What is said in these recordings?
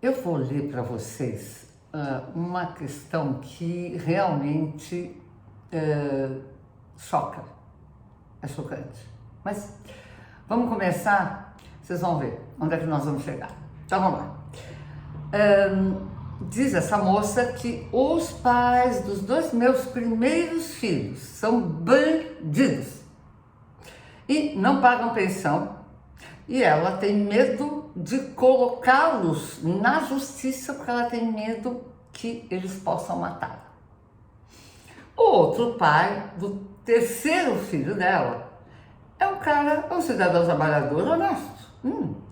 Eu vou ler para vocês uma questão que realmente choca, é chocante. Mas vamos começar, vocês vão ver onde é que nós vamos chegar. Então vamos lá. Diz essa moça que os pais dos dois meus primeiros filhos são bandidos e não pagam pensão, e ela tem medo de colocá-los na justiça porque ela tem medo que eles possam matá-la. O outro pai do terceiro filho dela é um cidadão trabalhador honesto.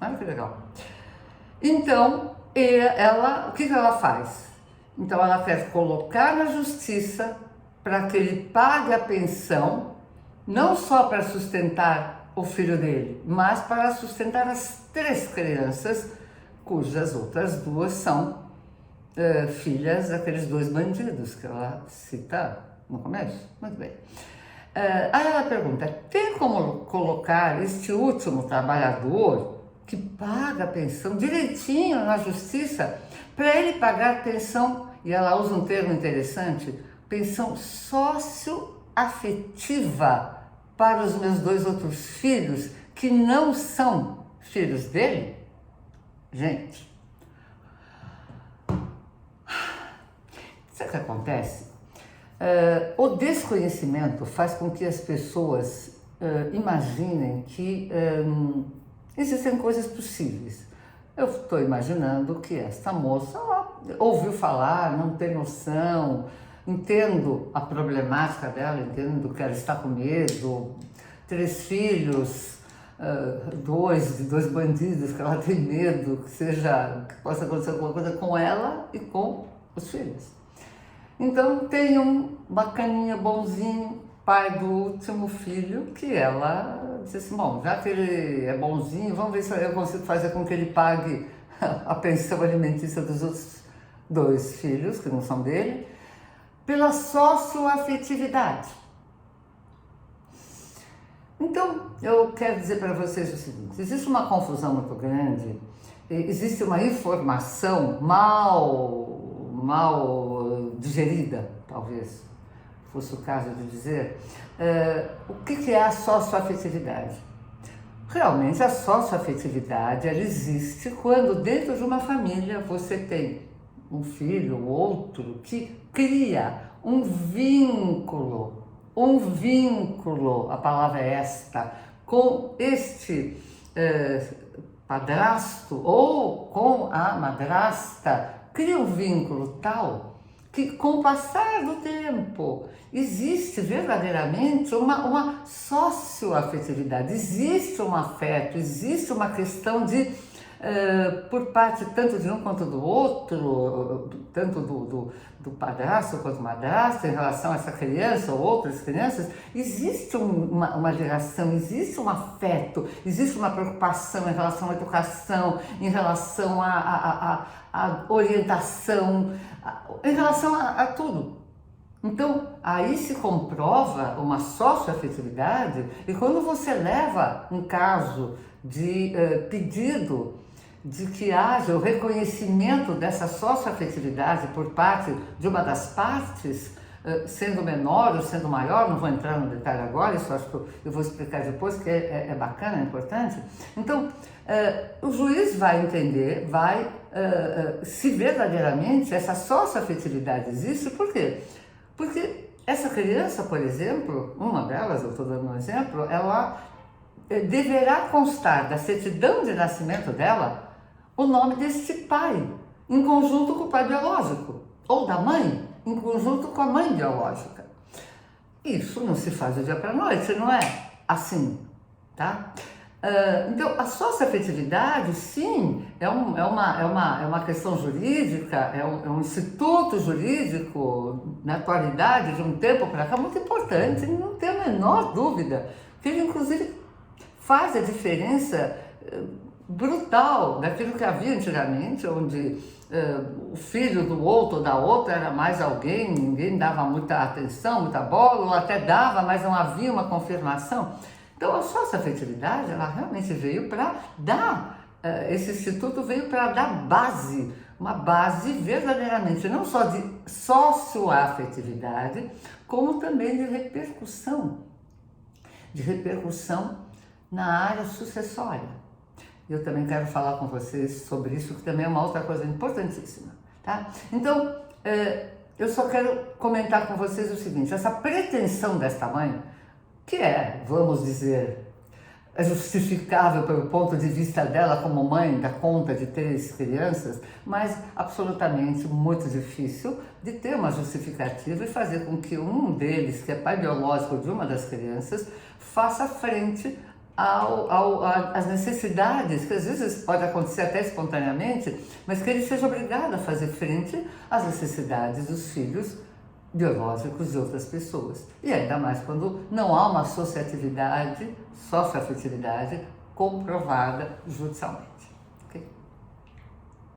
Olha que legal. Então, o que ela faz? Então, ela quer colocar na justiça para que ele pague a pensão, não só para sustentar o filho dele, mas para sustentar as 3 crianças, cujas outras 2 são filhas daqueles 2 bandidos que ela cita no começo. Muito bem. Aí ela pergunta, tem como colocar este último trabalhador que paga a pensão direitinho na justiça, para ele pagar pensão, e ela usa um termo interessante, pensão socioafetiva para os meus 2 outros filhos, que não são filhos dele? Gente, sabe o que acontece? O desconhecimento faz com que as pessoas imaginem que existem coisas possíveis. Eu estou imaginando que esta moça ouviu falar, não tem noção, entendo a problemática dela, entendo que ela está com medo, 3 filhos, 2 bandidos, que ela tem medo que possa acontecer alguma coisa com ela e com os filhos. Então tem um bacaninha, bonzinho, pai do último filho, que ela disse assim, bom, já que ele é bonzinho, vamos ver se eu consigo fazer com que ele pague a pensão alimentícia dos outros 2 filhos, que não são dele, pela socioafetividade. Então, eu quero dizer para vocês o seguinte, existe uma confusão muito grande, existe uma informação mal digerida, talvez fosse o caso de dizer. O que é a socioafetividade? Realmente a socioafetividade ela existe quando dentro de uma família você tem um filho, outro, que cria um vínculo, a palavra é esta, com este padrasto ou com a madrasta, cria um vínculo tal que com o passar do tempo existe verdadeiramente uma socioafetividade, existe um afeto, existe uma questão de, por parte tanto de um quanto do outro, tanto do padrasto quanto madrasta, em relação a essa criança ou outras crianças, existe uma geração, existe um afeto, existe uma preocupação em relação à educação, em relação à orientação, em relação a tudo. Então, aí se comprova uma socioafetividade, e quando você leva um caso de pedido de que haja o reconhecimento dessa socioafetividade por parte de uma das partes, sendo menor ou sendo maior, não vou entrar no detalhe agora, isso acho que eu vou explicar depois, que é bacana, é importante. Então, o juiz vai entender, vai se verdadeiramente essa socioafetividade existe. Por quê? Porque essa criança, por exemplo, uma delas, eu estou dando um exemplo, ela deverá constar da certidão de nascimento dela o nome deste pai, em conjunto com o pai biológico, ou da mãe, em conjunto com a mãe biológica. Isso não se faz do dia para a noite, não é assim, tá? Então, a socioafetividade, sim, é uma questão jurídica, é um instituto jurídico, na atualidade, de um tempo para cá, muito importante, não tem a menor dúvida, que ele, inclusive, faz a diferença brutal daquilo que havia antigamente, onde o filho do outro ou da outra era mais alguém, ninguém dava muita atenção, muita bola, ou até dava, mas não havia uma confirmação. Então a socioafetividade, ela realmente veio para dar esse instituto veio para dar base, uma base verdadeiramente não só de socioafetividade, como também de repercussão na área sucessória. Eu também quero falar com vocês sobre isso, que também é uma outra coisa importantíssima, tá? Então, eu só quero comentar com vocês o seguinte: essa pretensão desta mãe, que vamos dizer, é justificável pelo ponto de vista dela como mãe, dá conta de 3 crianças, mas absolutamente muito difícil de ter uma justificativa e fazer com que um deles, que é pai biológico de uma das crianças, faça frente às necessidades, que às vezes pode acontecer até espontaneamente, mas que ele seja obrigado a fazer frente às necessidades dos filhos biológicos de outras pessoas. E ainda mais quando não há uma socioafetividade comprovada judicialmente.